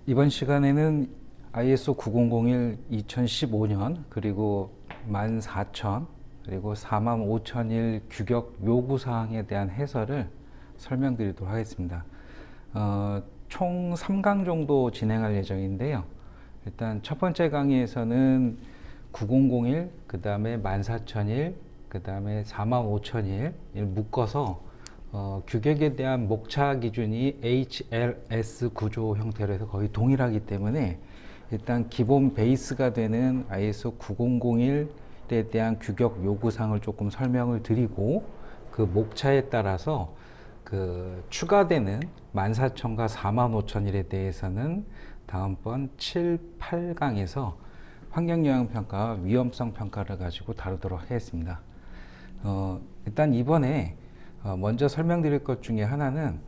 이번 시간에는 ISO 9001 2015년 그리고 14000 그리고 45001 규격 요구사항에 대한 해설을 설명드리도록 하겠습니다. 총 3강 정도 진행할 예정인데요. 일단 첫 번째 강의에서는 9001, 그 다음에 14001, 그 다음에 45001을 묶어서 규격에 대한 목차 기준이 HLS 구조 형태로 해서 거의 동일하기 때문에 일단 기본 베이스가 되는 ISO 9001에 대한 규격 요구사항을 조금 설명을 드리고 그 목차에 따라서 그 추가되는 14000과 45001에 대해서는 다음번 7, 8강에서 환경영향평가, 위험성 평가를 가지고 다루도록 하겠습니다. 일단 이번에 먼저 설명드릴 것 중에 하나는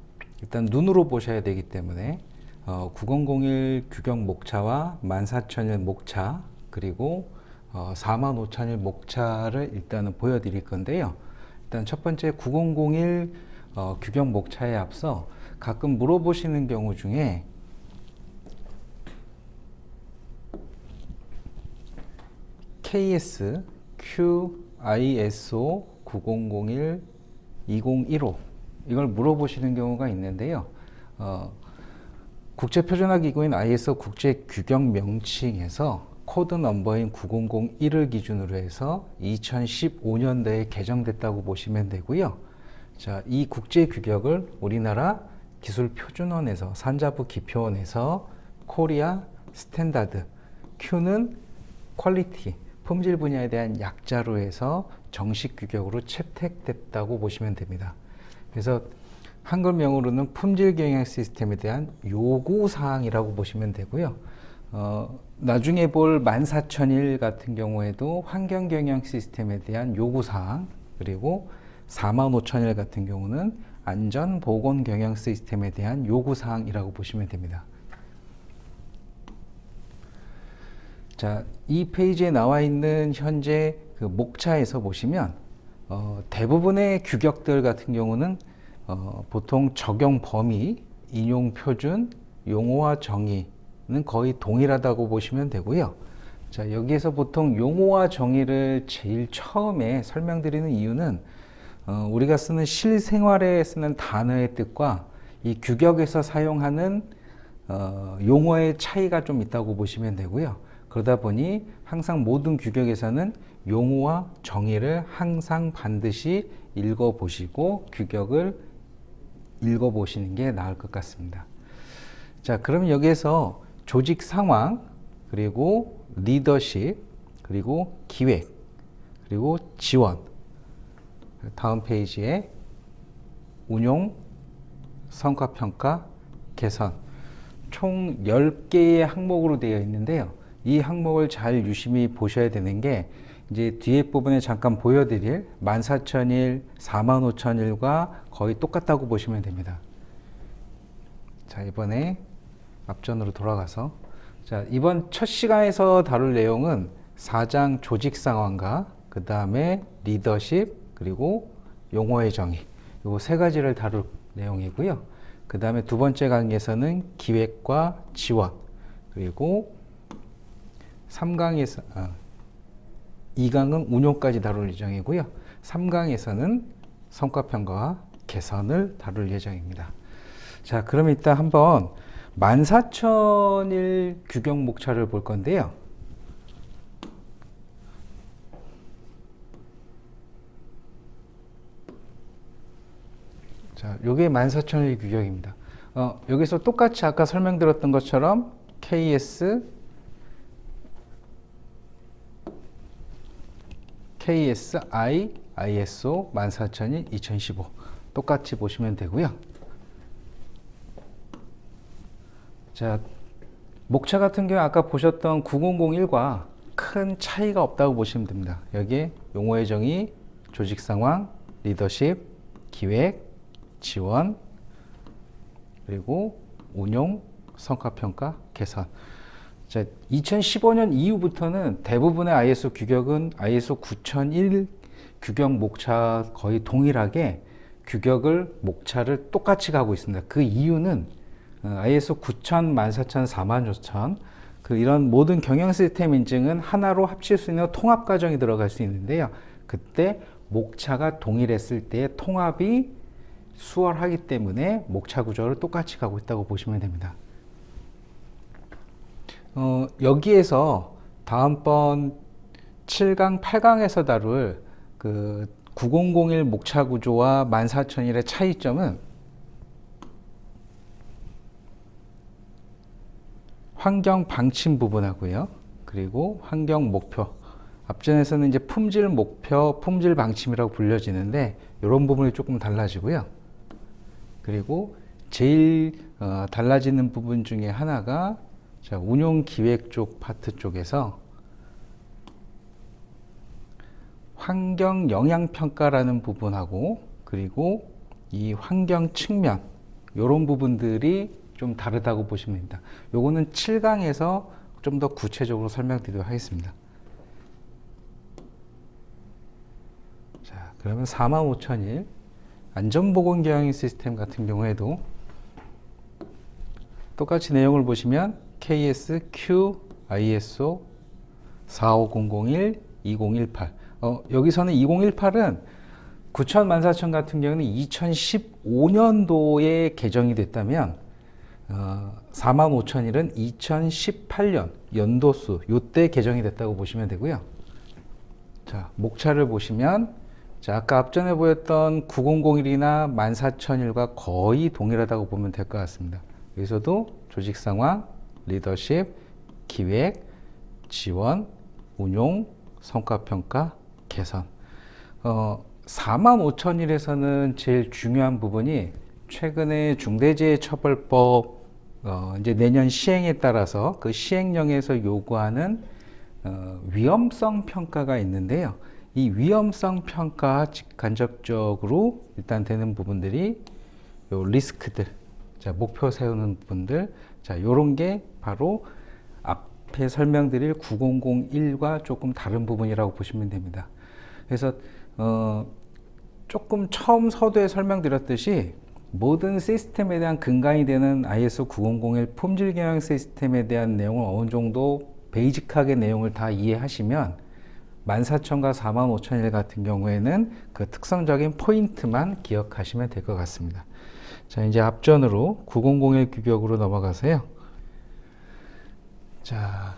일단 눈으로 보셔야 되기 때문에 9001 규격 목차와 14001 목차 그리고 45001 목차를 일단은 보여드릴 건데요. 일단 첫 번째 9001 규격 목차에 앞서 가끔 물어보시는 경우 중에 KS QISO 9001 2015 이걸 물어보시는 경우가 있는데요. 국제표준화기구인 ISO 국제규격 명칭에서 코드 넘버인 9001을 기준으로 해서 2015년도에 개정됐다고 보시면 되고요. 자, 이 국제규격을 우리나라 기술표준원에서 산자부 기표원에서 코리아 스탠다드, Q는 퀄리티, 품질 분야에 대한 약자로 해서 정식 규격으로 채택됐다고 보시면 됩니다. 그래서 한글명으로는 품질 경영 시스템에 대한 요구사항이라고 보시면 되고요. 나중에 볼 14001 같은 경우에도 환경 경영 시스템에 대한 요구사항, 그리고 45001 같은 경우는 안전 보건 경영 시스템에 대한 요구사항이라고 보시면 됩니다. 자, 이 페이지에 나와 있는 현재 그 목차에서 보시면 대부분의 규격들 같은 경우는 보통 적용 범위, 인용 표준, 용어와 정의는 거의 동일하다고 보시면 되고요. 자, 여기에서 보통 용어와 정의를 제일 처음에 설명드리는 이유는 우리가 쓰는 실생활에 쓰는 단어의 뜻과 이 규격에서 사용하는 용어의 차이가 좀 있다고 보시면 되고요. 그러다 보니 항상 모든 규격에서는 용어와 정의를 항상 반드시 읽어보시고 규격을 읽어보시는 게 나을 것 같습니다. 자, 그럼 여기에서 조직 상황, 그리고 리더십, 그리고 기획, 그리고 지원, 다음 페이지에 운용, 성과평가, 개선, 총 10개의 항목으로 되어 있는데요. 이 항목을 잘 유심히 보셔야 되는 게 이제 뒤에 부분에 잠깐 보여드릴 14001, 45001과 거의 똑같다고 보시면 됩니다. 자, 이번에 앞전으로 돌아가서 자, 이번 첫 시간에서 다룰 내용은 4장 조직 상황과 그 다음에 리더십 그리고 용어의 정의 이 세 가지를 다룰 내용이고요. 그 다음에 두 번째 강의에서는 기획과 지원 그리고 3강에서 2강은 운용까지 다룰 예정이고요. 3강에서는 성과평가와 개선을 다룰 예정입니다. 자, 그럼 일단 한번 14001 규격 목차를 볼 건데요. 자, 요게 14001 규격입니다. 여기서 똑같이 아까 설명드렸던 것처럼 KS, KSI, ISO 14001 2015 똑같이 보시면 되고요. 자, 목차 같은 경우 아까 보셨던 9001과 큰 차이가 없다고 보시면 됩니다. 여기에 용어의 정의, 조직 상황, 리더십, 기획, 지원, 그리고 운용, 성과평가, 개선. 자, 2015년 이후부터는 대부분의 ISO 규격은 ISO 9001 규격 목차 거의 동일하게 규격을 목차를 똑같이 가고 있습니다. 그 이유는 ISO 9000, 14000, 45000 이런 모든 경영 시스템 인증은 하나로 합칠 수 있는 통합 과정이 들어갈 수 있는데요. 그때 목차가 동일했을 때 통합이 수월하기 때문에 목차 구조를 똑같이 가고 있다고 보시면 됩니다. 여기에서 다음번 7강, 8강에서 다룰 9001 목차 구조와 14001의 차이점은 환경 방침 부분하고요. 그리고 환경 목표. 앞전에서는 이제 품질 목표, 품질 방침이라고 불려지는데 이런 부분이 조금 달라지고요. 그리고 제일 달라지는 부분 중에 하나가 운용 기획 쪽 파트 쪽에서 환경 영향 평가라는 부분하고 그리고 이 환경 측면 이런 부분들이 좀 다르다고 보시면 됩니다. 요거는 7강에서 좀 더 구체적으로 설명드리도록 하겠습니다. 자, 그러면 45001 안전보건 경영 시스템 같은 경우에도 똑같이 내용을 보시면 KS, Q, ISO 45001, 2018 여기서는 2018은 9000, 14000 같은 경우는 2015년도에 개정이 됐다면 45001은 2018년 연도수 요때 개정이 됐다고 보시면 되고요. 자, 목차를 보시면 자, 아까 앞전에 보였던 9001이나 14001과 거의 동일하다고 보면 될 것 같습니다. 여기서도 조직 상황, 리더십, 기획, 지원, 운용, 성과 평가, 개선. 45001에서는 제일 중요한 부분이 최근에 중대재해처벌법 이제 내년 시행에 따라서 그 시행령에서 요구하는 위험성 평가가 있는데요. 이 위험성 평가 직간접적으로 일단 되는 부분들이 요 리스크들, 자, 목표 세우는 부분들, 자, 요런 게 바로 앞에 설명드릴 9001과 조금 다른 부분이라고 보시면 됩니다. 그래서 조금 처음 서두에 설명드렸듯이 모든 시스템에 대한 근간이 되는 ISO 9001 품질 경영 시스템에 대한 내용을 어느 정도 베이직하게 내용을 다 이해하시면 14000과 45001 같은 경우에는 그 특성적인 포인트만 기억하시면 될 것 같습니다. 자, 이제 앞전으로 9001 규격으로 넘어가세요. 자,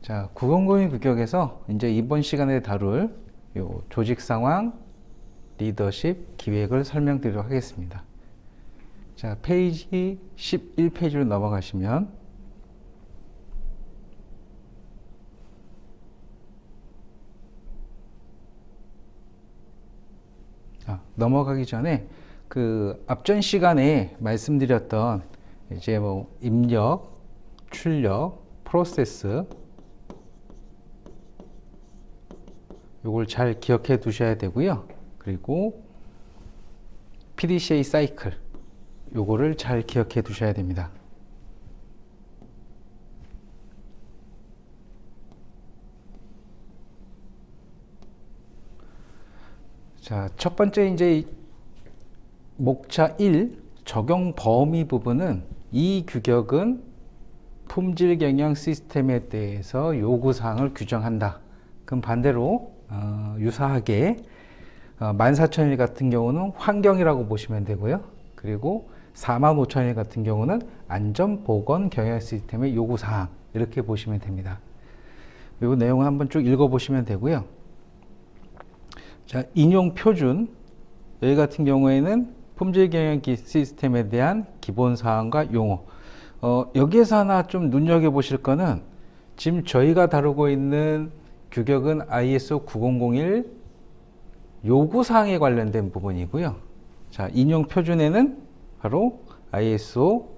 자, 9001 규격에서 이제 이번 시간에 다룰 요 조직 상황, 리더십, 기획을 설명드리도록 하겠습니다. 자, 페이지 11페이지로 넘어가시면 넘어가기 전에 그 앞전 시간에 말씀드렸던 이제 뭐 입력, 출력, 프로세스 요걸 잘 기억해 두셔야 되고요. 그리고 PDCA 사이클 요거를 잘 기억해 두셔야 됩니다. 자, 첫 번째 이제 목차 1 적용 범위 부분은 이 규격은 품질 경영 시스템에 대해서 요구 사항을 규정한다. 그럼 반대로 유사하게 14001 같은 경우는 환경이라고 보시면 되고요. 그리고 45001 같은 경우는 안전보건 경영 시스템의 요구사항 이렇게 보시면 됩니다. 이 내용을 한번 쭉 읽어보시면 되고요. 자, 인용 표준 여기 같은 경우에는 품질 경영 시스템에 대한 기본사항과 용어 여기에서 하나 좀 눈여겨보실 거는 지금 저희가 다루고 있는 규격은 ISO 9001 요구사항에 관련된 부분이고요. 자, 인용 표준에는 바로 ISO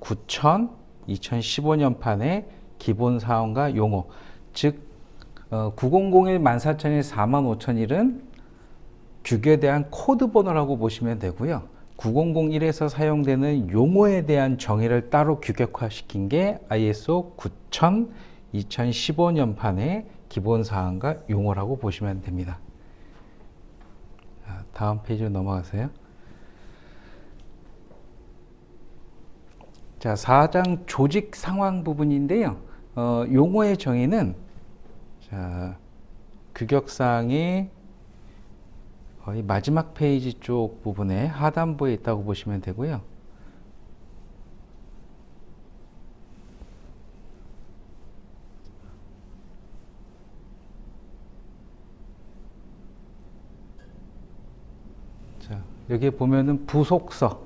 9000 2015년판의 기본사항과 용어, 즉 9001, 14001, 45001은 규격에 대한 코드 번호라고 보시면 되고요. 9001에서 사용되는 용어에 대한 정의를 따로 규격화시킨 게 ISO 9000 2015년판의 기본 사항과 용어라고 보시면 됩니다. 다음 페이지로 넘어가세요. 자, 4장 조직 상황 부분인데요. 용어의 정의는 자, 규격사항이 거의 마지막 페이지 쪽 부분에 하단부에 있다고 보시면 되고요. 자, 여기 보면은 부속서.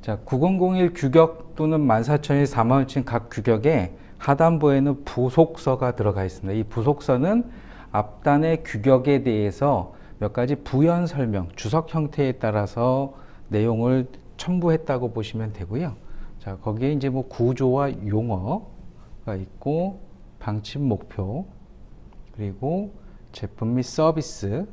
자, 9001 규격 또는 14001, 45000 각 규격에 하단부에는 부속서가 들어가 있습니다. 이 부속서는 앞단의 규격에 대해서 몇 가지 부연 설명, 주석 형태에 따라서 내용을 첨부했다고 보시면 되고요. 자, 거기에 이제 뭐 구조와 용어가 있고, 방침 목표, 그리고 제품 및 서비스,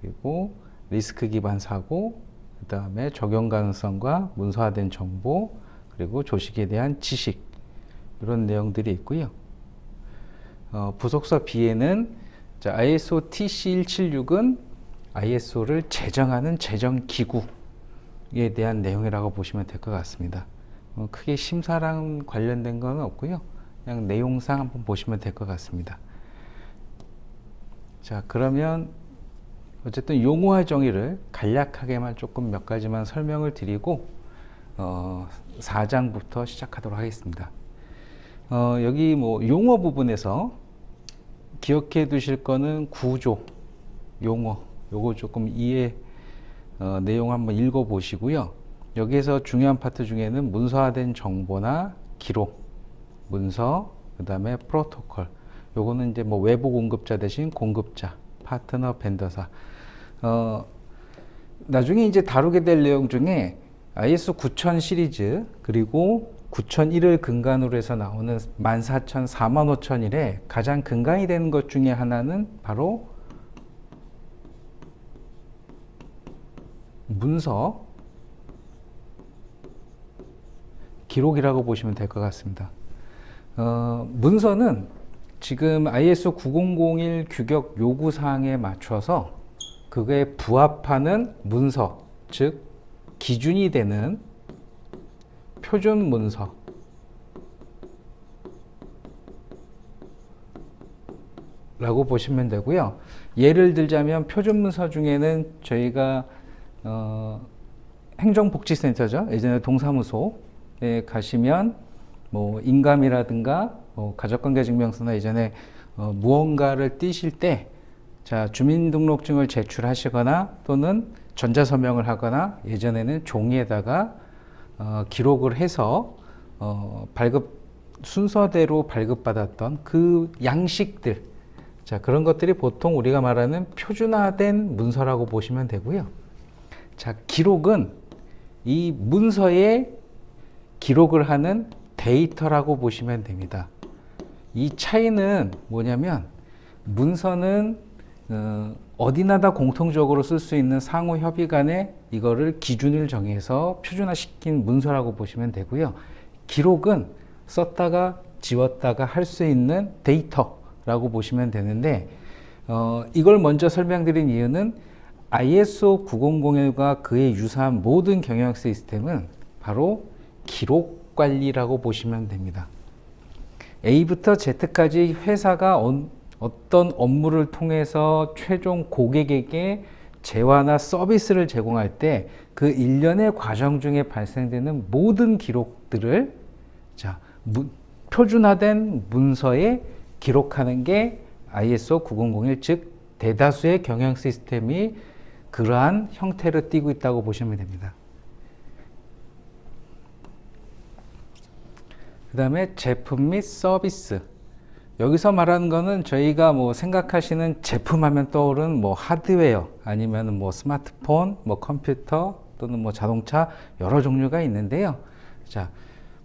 그리고 리스크 기반 사고, 그 다음에 적용 가능성과 문서화된 정보, 그리고 조직에 대한 지식, 이런 내용들이 있고요. 부속서 B에는 ISO TC176은 ISO를 제정하는 제정기구에 대한 내용이라고 보시면 될 것 같습니다. 크게 심사랑 관련된 건 없고요. 그냥 내용상 한번 보시면 될 것 같습니다. 자, 그러면 어쨌든 용어의 정의를 간략하게만 조금 몇 가지만 설명을 드리고 4장부터 시작하도록 하겠습니다. 여기 뭐 용어 부분에서 기억해 두실 거는 구조, 용어, 요거 조금 내용 한번 읽어 보시고요. 여기에서 중요한 파트 중에는 문서화된 정보나 기록, 문서, 그 다음에 프로토콜. 요거는 이제 뭐 외부 공급자 대신 공급자, 파트너, 벤더사. 나중에 이제 다루게 될 내용 중에 ISO 9000 시리즈, 그리고 9001을 근간으로 해서 나오는 14000, 45001에 가장 근간이 되는 것 중에 하나는 바로 문서, 기록이라고 보시면 될 것 같습니다. 문서는 지금 ISO 9001 규격 요구사항에 맞춰서 그거에 부합하는 문서, 즉 기준이 되는 표준 문서, 라고 보시면 되고요. 예를 들자면 표준 문서 중에는 저희가 행정복지센터죠. 예전에 동사무소에 가시면 뭐 인감이라든가 가족관계증명서나 예전에 무언가를 띄실 때 자, 주민등록증을 제출하시거나 또는 전자서명을 하거나 예전에는 종이에다가 기록을 해서 발급 순서대로 발급받았던 그 양식들, 자, 그런 것들이 보통 우리가 말하는 표준화된 문서라고 보시면 되고요. 자, 기록은 이 문서에 기록을 하는 데이터라고 보시면 됩니다. 이 차이는 뭐냐면 문서는 어디나 다 공통적으로 쓸 수 있는 상호 협의 간에 이거를 기준을 정해서 표준화시킨 문서라고 보시면 되고요. 기록은 썼다가 지웠다가 할 수 있는 데이터라고 보시면 되는데 이걸 먼저 설명드린 이유는 ISO 9001과 그에 유사한 모든 경영 시스템은 바로 기록 관리라고 보시면 됩니다. A부터 Z까지 회사가 어떤 업무를 통해서 최종 고객에게 재화나 서비스를 제공할 때 그 일련의 과정 중에 발생되는 모든 기록들을 자, 표준화된 문서에 기록하는 게 ISO 9001, 즉 대다수의 경영 시스템이 그러한 형태를 띠고 있다고 보시면 됩니다. 그 다음에 제품 및 서비스. 여기서 말하는 거는 저희가 뭐 생각하시는 제품 하면 떠오르는 뭐 하드웨어 아니면 뭐 스마트폰, 뭐 컴퓨터 또는 뭐 자동차 여러 종류가 있는데요. 자,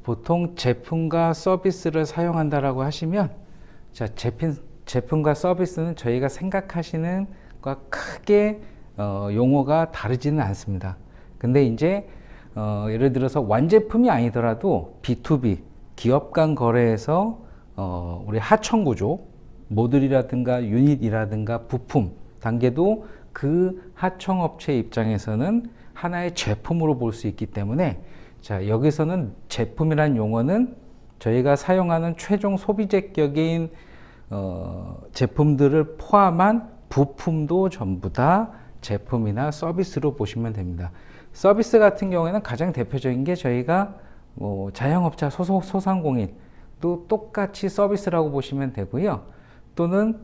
보통 제품과 서비스를 사용한다라고 하시면 자, 제품과 서비스는 저희가 생각하시는 것과 크게 용어가 다르지는 않습니다. 근데 이제 예를 들어서 완제품이 아니더라도 B2B 기업 간 거래에서 우리 하청 구조 모듈이라든가 유닛이라든가 부품 단계도 그 하청업체 입장에서는 하나의 제품으로 볼 수 있기 때문에, 자, 여기서는 제품이란 용어는 저희가 사용하는 최종 소비자격인 제품들을 포함한 부품도 전부 다 제품이나 서비스로 보시면 됩니다. 서비스 같은 경우에는 가장 대표적인 게 저희가 자영업자 소속 소상공인도 똑같이 서비스라고 보시면 되고요. 또는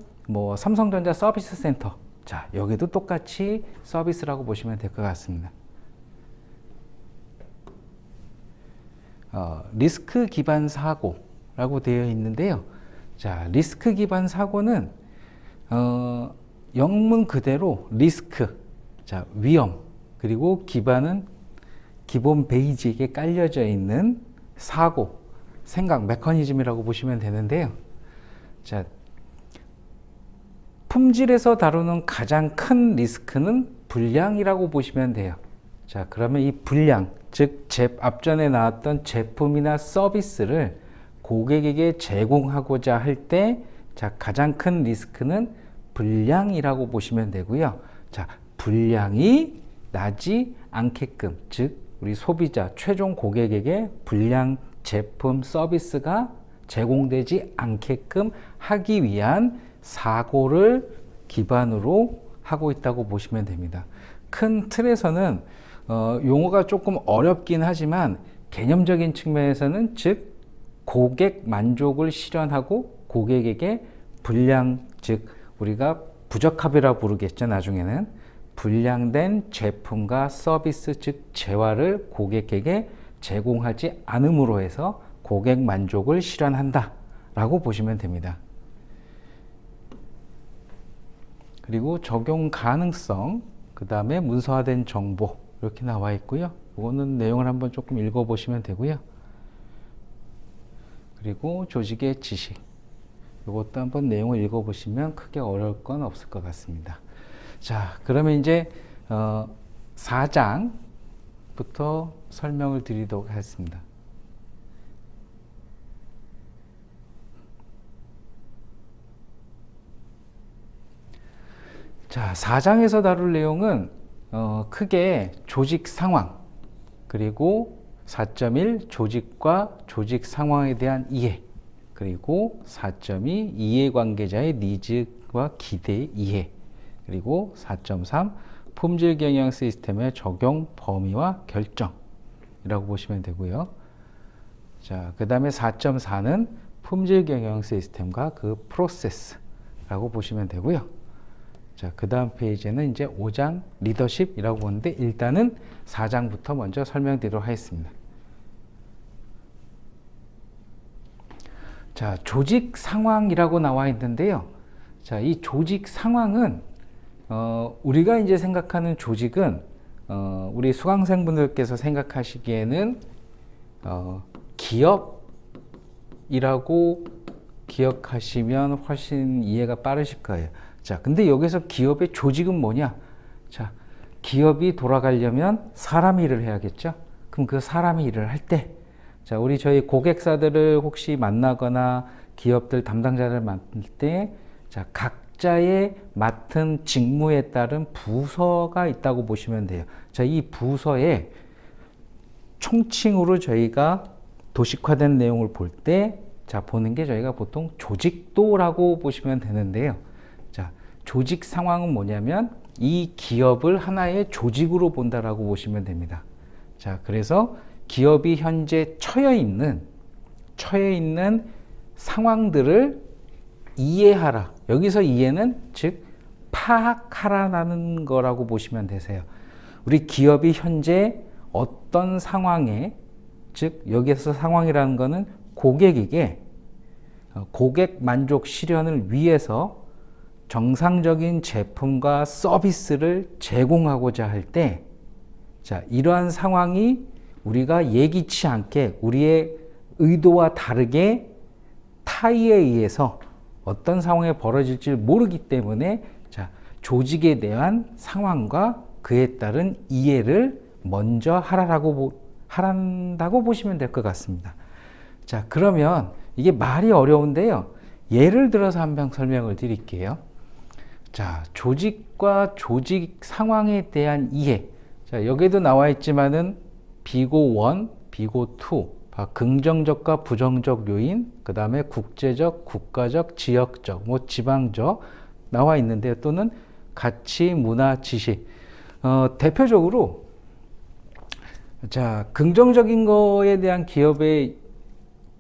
삼성전자 서비스 센터, 자, 여기도 똑같이 서비스라고 보시면 될 것 같습니다. 리스크 기반 사고라고 되어 있는데요. 자, 리스크 기반 사고는 영문 그대로 리스크, 자, 위험, 그리고 기반은 기본 베이직에 깔려져 있는 사고, 생각, 메커니즘이라고 보시면 되는데요. 자, 품질에서 다루는 가장 큰 리스크는 불량이라고 보시면 돼요. 자, 그러면 이 불량, 즉 앞전에 나왔던 제품이나 서비스를 고객에게 제공하고자 할 때, 자, 가장 큰 리스크는 불량이라고 보시면 되고요. 자, 불량이 나지 않게끔, 즉 우리 소비자, 최종 고객에게 불량 제품, 서비스가 제공되지 않게끔 하기 위한 사고를 기반으로 하고 있다고 보시면 됩니다. 큰 틀에서는 용어가 조금 어렵긴 하지만 개념적인 측면에서는, 즉 고객 만족을 실현하고 고객에게 불량, 즉 우리가 부적합이라고 부르겠죠. 나중에는 불량된 제품과 서비스, 즉 재화를 고객에게 제공하지 않음으로 해서 고객 만족을 실현한다 라고 보시면 됩니다. 그리고 적용 가능성, 그 다음에 문서화된 정보, 이렇게 나와 있고요. 이거는 내용을 한번 조금 읽어 보시면 되고요. 그리고 조직의 지식, 이것도 한번 내용을 읽어 보시면 크게 어려울 건 없을 것 같습니다. 자, 그러면 이제 4장부터 설명을 드리도록 하겠습니다. 자, 4장에서 다룰 내용은 크게 조직 상황, 그리고 4.1 조직과 조직 상황에 대한 이해, 그리고 4.2 이해관계자의 니즈와 기대의 이해, 그리고 4.3 품질 경영 시스템의 적용 범위와 결정이라고 보시면 되고요. 자, 그 다음에 4.4는 품질 경영 시스템과 그 프로세스라고 보시면 되고요. 자, 그 다음 페이지에는 이제 5장 리더십이라고 보는데, 일단은 4장부터 먼저 설명드리도록 하겠습니다. 자, 조직 상황이라고 나와 있는데요. 자, 이 조직 상황은 우리가 이제 생각하는 조직은 우리 수강생분들께서 생각하시기에는 기업이라고 기억하시면 훨씬 이해가 빠르실 거예요. 자, 근데 여기서 기업의 조직은 뭐냐? 자, 기업이 돌아가려면 사람이 일을 해야겠죠? 그럼 그 사람이 일을 할 때, 자, 저희 고객사들을 혹시 만나거나 기업들 담당자를 만날 때, 자, 각자의 맡은 직무에 따른 부서가 있다고 보시면 돼요. 자, 이 부서에 총칭으로 저희가 도식화된 내용을 볼 때, 자, 보는 게 저희가 보통 조직도라고 보시면 되는데요. 자, 조직 상황은 뭐냐면 이 기업을 하나의 조직으로 본다라고 보시면 됩니다. 자, 그래서 기업이 현재 처해 있는 상황들을 이해하라. 여기서 이해는 즉 파악하라는 거라고 보시면 되세요. 우리 기업이 현재 어떤 상황에, 즉 여기서 상황이라는 거는 고객에게 고객 만족 실현을 위해서 정상적인 제품과 서비스를 제공하고자 할 때, 자, 이러한 상황이 우리가 예기치 않게 우리의 의도와 다르게 타의에 의해서 어떤 상황이 벌어질지 모르기 때문에, 자, 조직에 대한 상황과 그에 따른 이해를 먼저 하란다고 보시면 될 것 같습니다. 자, 그러면 이게 말이 어려운데요. 예를 들어서 한번 설명을 드릴게요. 자, 조직과 조직 상황에 대한 이해. 자, 여기도 나와 있지만은 비고 1, 비고 2, 긍정적과 부정적 요인, 그 다음에 국제적, 국가적, 지역적, 뭐 지방적 나와 있는데, 또는 가치, 문화, 지식. 대표적으로 자, 긍정적인 거에 대한 기업의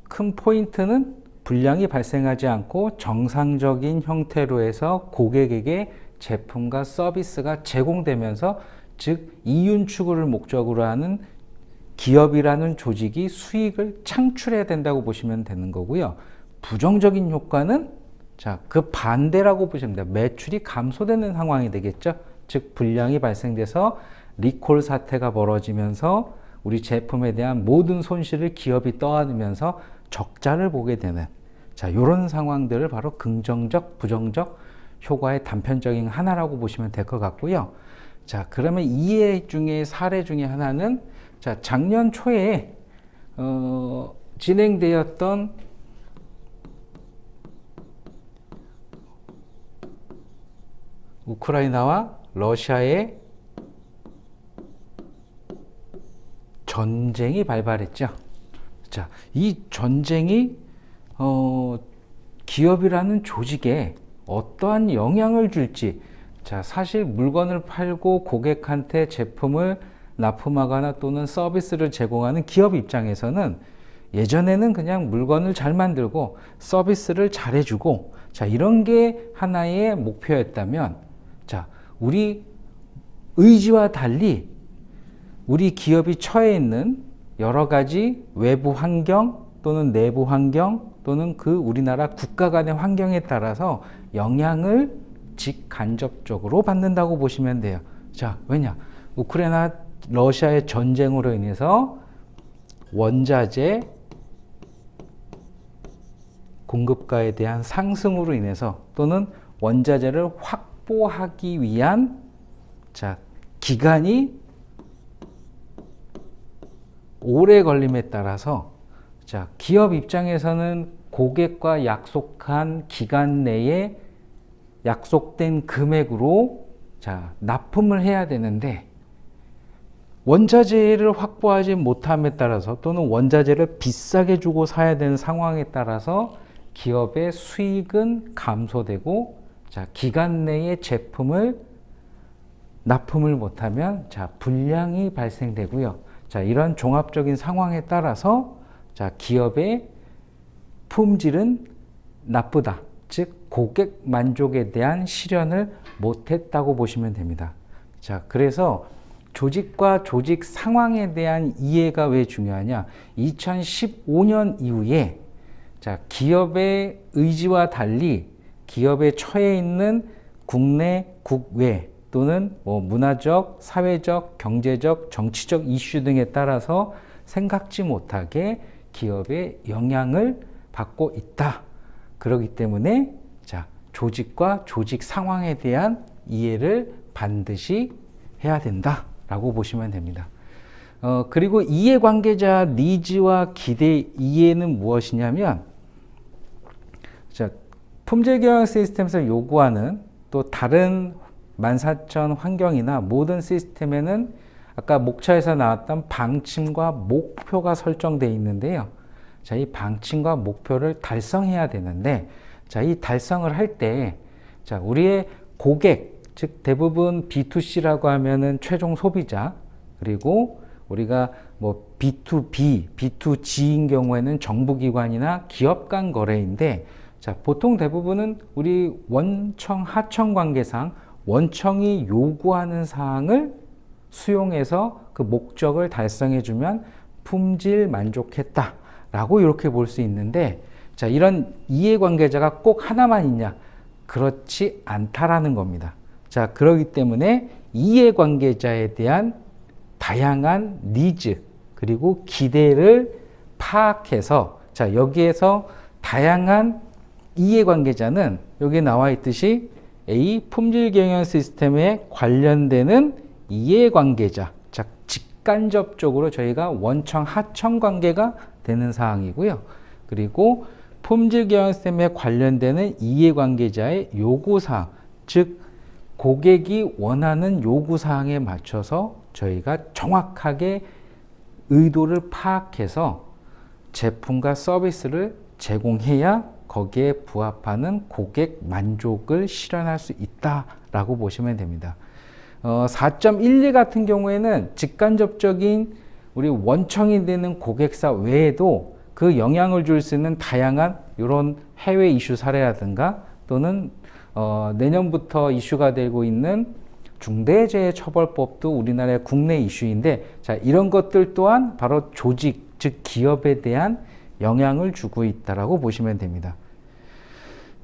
큰 포인트는 불량이 발생하지 않고 정상적인 형태로 해서 고객에게 제품과 서비스가 제공되면서, 즉 이윤 추구를 목적으로 하는 기업이라는 조직이 수익을 창출해야 된다고 보시면 되는 거고요. 부정적인 효과는 자, 그 반대라고 보시면 됩니다. 매출이 감소되는 상황이 되겠죠. 즉 불량이 발생돼서 리콜 사태가 벌어지면서 우리 제품에 대한 모든 손실을 기업이 떠안으면서 적자를 보게 되는, 자, 이런 상황들을 바로 긍정적, 부정적 효과의 단편적인 하나라고 보시면 될 것 같고요. 자, 그러면 이해 중에 사례 중에 하나는, 자, 작년 초에 진행되었던 우크라이나와 러시아의 전쟁이 발발했죠. 자, 이 전쟁이 기업이라는 조직에 어떠한 영향을 줄지, 자, 사실 물건을 팔고 고객한테 제품을 납품하거나 또는 서비스를 제공하는 기업 입장에서는 예전에는 그냥 물건을 잘 만들고 서비스를 잘 해주고, 자, 이런 게 하나의 목표였다면, 자, 우리 의지와 달리 우리 기업이 처해 있는 여러 가지 외부 환경 또는 내부 환경 또는 그 우리나라 국가 간의 환경에 따라서 영향을 직간접적으로 받는다고 보시면 돼요. 자, 왜냐? 우크라이나 러시아의 전쟁으로 인해서 원자재 공급가에 대한 상승으로 인해서, 또는 원자재를 확보하기 위한, 자, 기간이 오래 걸림에 따라서, 자, 기업 입장에서는 고객과 약속한 기간 내에 약속된 금액으로, 자, 납품을 해야 되는데, 원자재를 확보하지 못함에 따라서, 또는 원자재를 비싸게 주고 사야 되는 상황에 따라서 기업의 수익은 감소되고, 자, 기간 내에 제품을 납품을 못하면, 자, 불량이 발생되고요. 자, 이런 종합적인 상황에 따라서, 자, 기업의 품질은 나쁘다. 즉, 고객 만족에 대한 실현을 못했다고 보시면 됩니다. 자, 그래서 조직과 조직 상황에 대한 이해가 왜 중요하냐? 2015년 이후에, 자, 기업의 의지와 달리 기업에 처해 있는 국내, 국외 또는 뭐 문화적, 사회적, 경제적, 정치적 이슈 등에 따라서 생각지 못하게 기업에 영향을 받고 있다. 그렇기 때문에, 자, 조직과 조직 상황에 대한 이해를 반드시 해야 된다라고 보시면 됩니다. 그리고 이해관계자 니즈와 기대 이해는 무엇이냐면, 자, 품질경영 시스템에서 요구하는 또 다른 14,000 환경이나 모든 시스템에는 아까 목차에서 나왔던 방침과 목표가 설정되어 있는데요. 자, 이 방침과 목표를 달성해야 되는데, 자, 이 달성을 할 때, 자, 우리의 고객, 즉 대부분 B2C라고 하면은 최종 소비자, 그리고 우리가 뭐 B2B, B2G인 경우에는 정부기관이나 기업 간 거래인데, 자, 보통 대부분은 우리 원청, 하청 관계상 원청이 요구하는 사항을 수용해서 그 목적을 달성해주면 품질 만족했다 라고 이렇게 볼 수 있는데, 자, 이런 이해관계자가 꼭 하나만 있냐? 그렇지 않다라는 겁니다. 자, 그렇기 때문에 이해관계자에 대한 다양한 니즈 그리고 기대를 파악해서, 자, 여기에서 다양한 이해관계자는 여기 나와 있듯이 A 품질 경영 시스템에 관련되는 이해관계자, 자, 직간접적으로 저희가 원청 하청 관계가 되는 사항이고요. 그리고 품질 경영 시스템에 관련되는 이해관계자의 요구사항, 즉 고객이 원하는 요구사항에 맞춰서 저희가 정확하게 의도를 파악해서 제품과 서비스를 제공해야 거기에 부합하는 고객 만족을 실현할 수 있다라고 보시면 됩니다. 4.12 같은 경우에는 직간접적인 우리 원청이 되는 고객사 외에도 그 영향을 줄 수 있는 다양한 이런 해외 이슈 사례라든가 또는 내년부터 이슈가 되고 있는 중대재해처벌법도 우리나라의 국내 이슈인데, 자, 이런 것들 또한 바로 조직, 즉 기업에 대한 영향을 주고 있다라고 보시면 됩니다.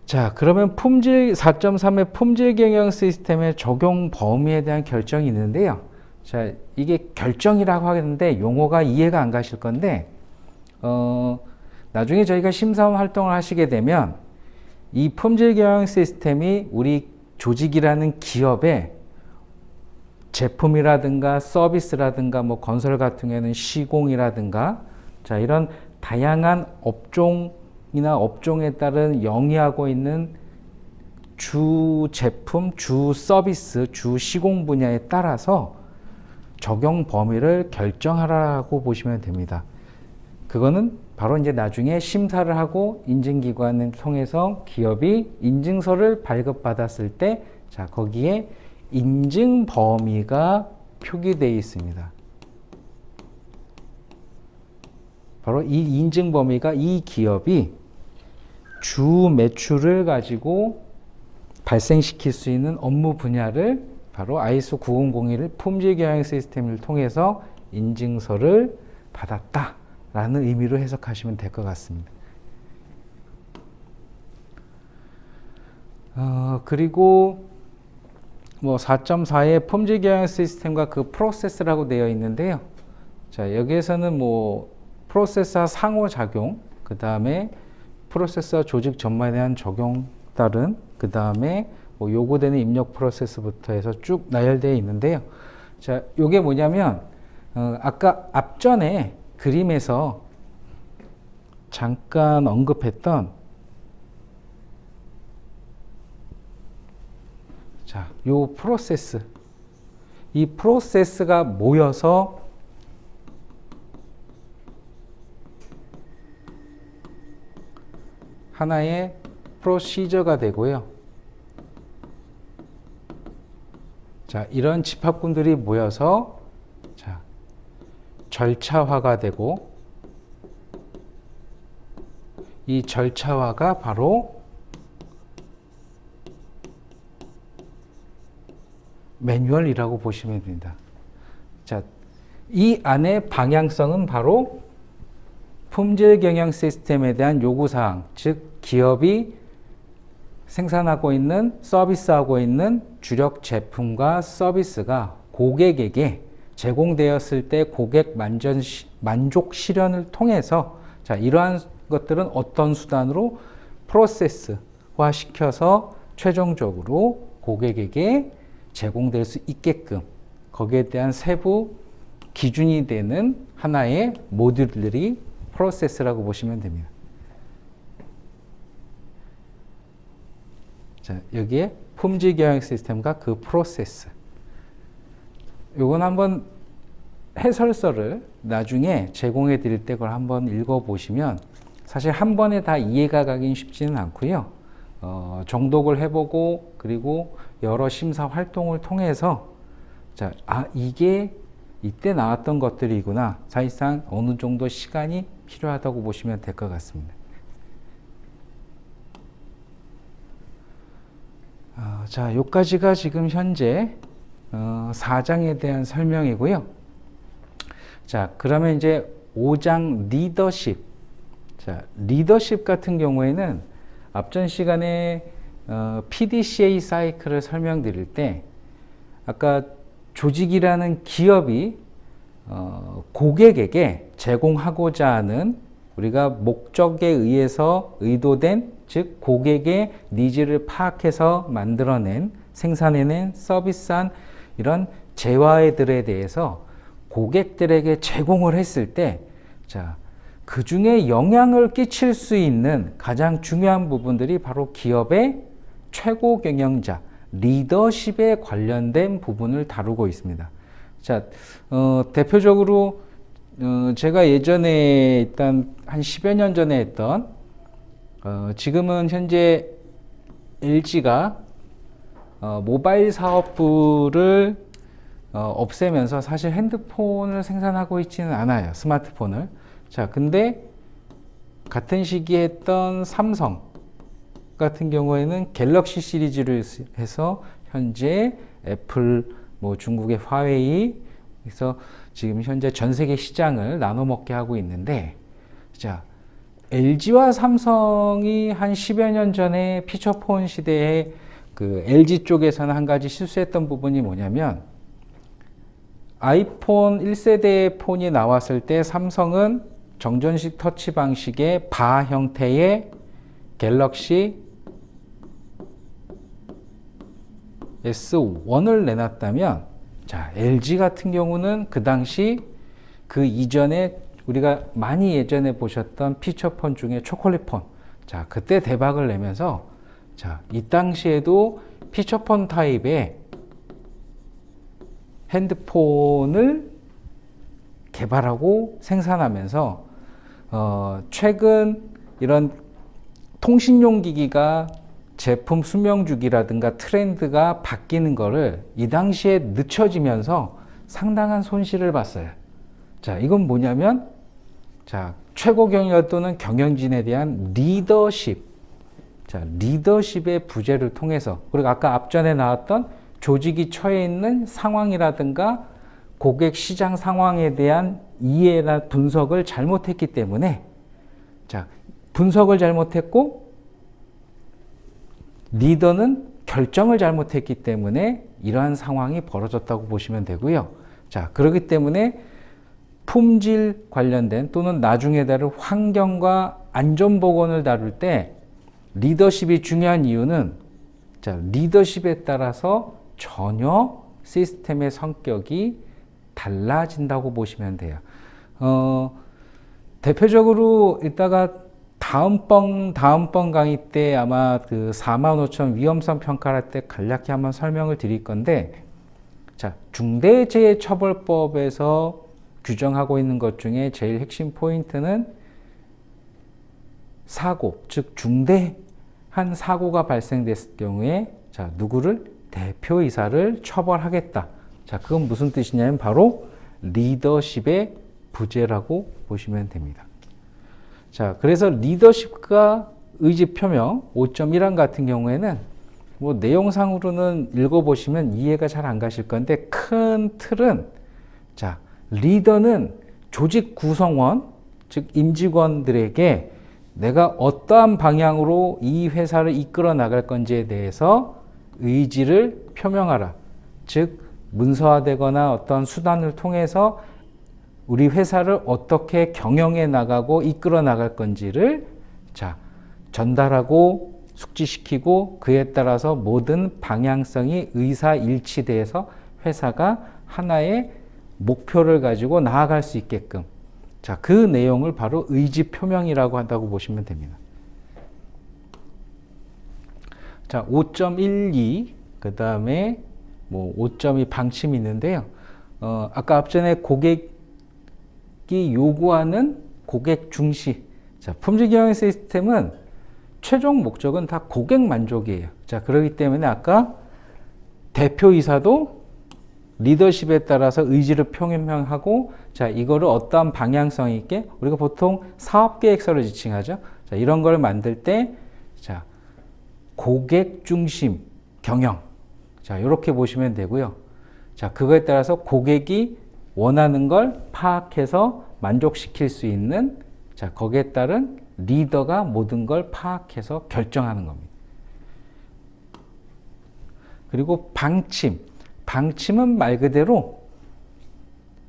자, 그러면 품질 4.3의 품질 경영 시스템의 적용 범위에 대한 결정이 있는데요. 자, 이게 결정이라고 하는데 용어가 이해가 안 가실 건데, 나중에 저희가 심사원 활동을 하시게 되면 이 품질 경영 시스템이 우리 조직이라는 기업에 제품이라든가 서비스라든가 뭐 건설 같은 경우에는 시공이라든가, 자, 이런 다양한 업종이나 업종에 따른 영위하고 있는 주 제품, 주 서비스, 주 시공 분야에 따라서 적용 범위를 결정하라고 보시면 됩니다. 그거는 바로 이제 나중에 심사를 하고 인증기관을 통해서 기업이 인증서를 발급받았을 때, 자, 거기에 인증 범위가 표기되어 있습니다. 바로 이 인증 범위가 이 기업이 주 매출을 가지고 발생시킬 수 있는 업무 분야를 바로 ISO 9001 품질 경영 시스템을 통해서 인증서를 받았다라는 의미로 해석하시면 될 것 같습니다. 그리고 뭐 4.4의 품질 경영 시스템과 그 프로세스라고 되어 있는데요. 자, 여기에서는 뭐 프로세스와 상호작용, 그 다음에 프로세스와 조직 전반에 대한 적용 따른, 그 다음에 뭐 요구되는 입력 프로세스부터 해서 쭉 나열되어 있는데요. 자, 요게 뭐냐면 아까 앞전에 그림에서 잠깐 언급했던, 자, 요 프로세스, 이 프로세스가 모여서 하나의 프로시저가 되고요. 자, 이런 집합군들이 모여서, 자, 절차화가 되고, 이 절차화가 바로 매뉴얼이라고 보시면 됩니다. 자, 이 안의 방향성은 바로 품질 경영 시스템에 대한 요구사항, 즉 기업이 생산하고 있는, 서비스하고 있는 주력 제품과 서비스가 고객에게 제공되었을 때 고객 만족 실현을 통해서, 자, 이러한 것들은 어떤 수단으로 프로세스화 시켜서 최종적으로 고객에게 제공될 수 있게끔 거기에 대한 세부 기준이 되는 하나의 모듈들이 프로세스라고 보시면 됩니다. 자, 여기에 품질 경영 시스템과 그 프로세스. 요건 한번 해설서를 나중에 제공해 드릴 때 그걸 한번 읽어 보시면 사실 한 번에 다 이해가 가긴 쉽지는 않고요. 정독을 해보고 그리고 여러 심사 활동을 통해서, 자, 이게 이때 나왔던 것들이구나. 사실상 어느 정도 시간이 필요하다고 보시면 될 것 같습니다. 자, 여기까지가 지금 현재 4장에 대한 설명이고요. 자, 그러면 이제 5장 리더십. 자, 리더십 같은 경우에는 앞전 시간에 PDCA 사이클을 설명드릴 때 아까 조직이라는 기업이 고객에게 제공하고자 하는 우리가 목적에 의해서 의도된, 즉 고객의 니즈를 파악해서 만들어낸, 생산해낸, 서비스한 이런 재화들에 대해서 고객들에게 제공을 했을 때, 자, 그 중에 영향을 끼칠 수 있는 가장 중요한 부분들이 바로 기업의 최고 경영자, 리더십에 관련된 부분을 다루고 있습니다. 자, 대표적으로 제가 예전에 일단 한 10여 년 전에 했던 지금은 현재 LG가 모바일 사업부를 없애면서 사실 핸드폰을 생산하고 있지는 않아요. 스마트폰을. 자, 근데 같은 시기에 했던 삼성 같은 경우에는 갤럭시 시리즈를 해서 현재 애플, 뭐 중국의 화웨이, 그래서 지금 현재 전 세계 시장을 나눠 먹게 하고 있는데, 자, LG와 삼성이 한 10여 년 전에 피처폰 시대에 그 LG 쪽에서는 한 가지 실수했던 부분이 뭐냐면, 아이폰 1세대 폰이 나왔을 때 삼성은 정전식 터치 방식의 바 형태의 갤럭시 S1을 내놨다면, 자, LG 같은 경우는 그 당시 그 이전에 우리가 많이 예전에 보셨던 피처폰 중에 초콜릿폰, 자, 그때 대박을 내면서, 자, 이 당시에도 피처폰 타입의 핸드폰을 개발하고 생산하면서 최근 이런 통신용 기기가 제품 수명 주기라든가 트렌드가 바뀌는 거를 이 당시에 늦춰지면서 상당한 손실을 봤어요. 자, 이건 뭐냐면, 자, 최고 경영 또는 경영진에 대한 리더십, 자, 리더십의 부재를 통해서, 그리고 아까 앞전에 나왔던 조직이 처해 있는 상황이라든가 고객 시장 상황에 대한 이해나 분석을 잘못했기 때문에, 자, 분석을 잘못했고 리더는 결정을 잘못했기 때문에 이러한 상황이 벌어졌다고 보시면 되고요. 자, 그렇기 때문에 품질 관련된 또는 나중에 다룰 환경과 안전보건을 다룰 때 리더십이 중요한 이유는, 자, 리더십에 따라서 전혀 시스템의 성격이 달라진다고 보시면 돼요. 대표적으로 이따가 다음번 강의 때 아마 그 45,000 위험성 평가를 할 때 간략히 한번 설명을 드릴 건데, 자, 중대재해처벌법에서 규정하고 있는 것 중에 제일 핵심 포인트는 사고, 즉 중대한 사고가 발생됐을 경우에, 자, 누구를? 대표이사를 처벌하겠다. 자, 그건 무슨 뜻이냐면 바로 리더십의 부재라고 보시면 됩니다. 자, 그래서 리더십과 의지 표명 5.1항 같은 경우에는 뭐 내용상으로는 읽어보시면 이해가 잘 안 가실 건데, 큰 틀은, 자, 리더는 조직 구성원, 즉 임직원들에게 내가 어떠한 방향으로 이 회사를 이끌어 나갈 건지에 대해서 의지를 표명하라. 즉 문서화되거나 어떤 수단을 통해서 우리 회사를 어떻게 경영해 나가고 이끌어 나갈 건지를, 자, 전달하고 숙지시키고, 그에 따라서 모든 방향성이 의사일치돼서 회사가 하나의 목표를 가지고 나아갈 수 있게끔, 자, 그 내용을 바로 의지 표명이라고 한다고 보시면 됩니다. 자, 5.12, 그 다음에 뭐 5.2 방침이 있는데요. 아까 앞전에 고객이 요구하는 고객 중시. 자, 품질 경영 시스템은 최종 목적은 다 고객 만족이에요. 자, 그렇기 때문에 아까 대표이사도 리더십에 따라서 의지를 표명하고, 자, 이거를 어떠한 방향성 있게, 우리가 보통 사업계획서를 지칭하죠. 자, 이런 걸 만들 때, 자, 고객 중심 경영. 자, 이렇게 보시면 되고요. 자, 그거에 따라서 고객이 원하는 걸 파악해서 만족시킬 수 있는, 자, 거기에 따른 리더가 모든 걸 파악해서 결정하는 겁니다. 그리고 방침. 방침은 말 그대로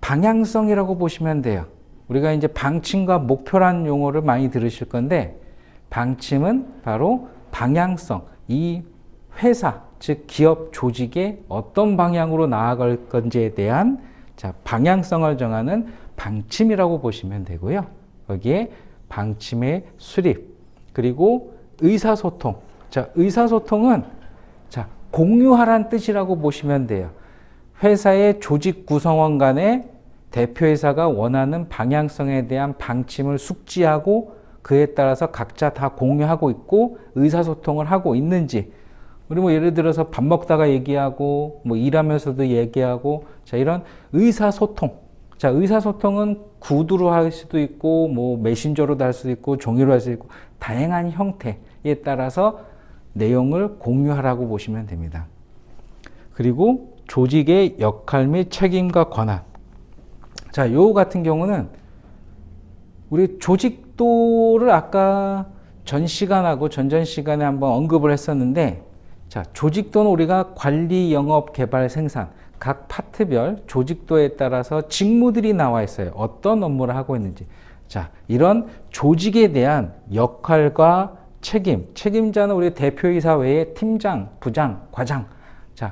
방향성이라고 보시면 돼요. 우리가 이제 방침과 목표라는 용어를 많이 들으실 건데, 방침은 바로 방향성, 이 회사, 즉 기업 조직에 어떤 방향으로 나아갈 건지에 대한, 자, 방향성을 정하는 방침이라고 보시면 되고요. 거기에 방침의 수립, 그리고 의사소통. 자, 의사소통은 자, 공유하란 뜻이라고 보시면 돼요. 회사의 조직 구성원 간에 대표이사가 원하는 방향성에 대한 방침을 숙지하고 그에 따라서 각자 다 공유하고 있고 의사소통을 하고 있는지, 우리 뭐 예를 들어서 밥 먹다가 얘기하고 뭐 일하면서도 얘기하고, 자, 이런 의사소통. 자, 의사소통은 구두로 할 수도 있고 뭐 메신저로도 할 수도 있고 종이로 할 수도 있고 다양한 형태에 따라서 내용을 공유하라고 보시면 됩니다. 그리고 조직의 역할 및 책임과 권한. 자, 요 같은 경우는 우리 조직도를 아까 전 시간하고 전전 시간에 한번 언급을 했었는데, 자, 조직도는 우리가 관리, 영업, 개발, 생산 각 파트별 조직도에 따라서 직무들이 나와 있어요. 어떤 업무를 하고 있는지. 자, 이런 조직에 대한 역할과 책임, 책임자는 우리 대표이사 외에 팀장, 부장, 과장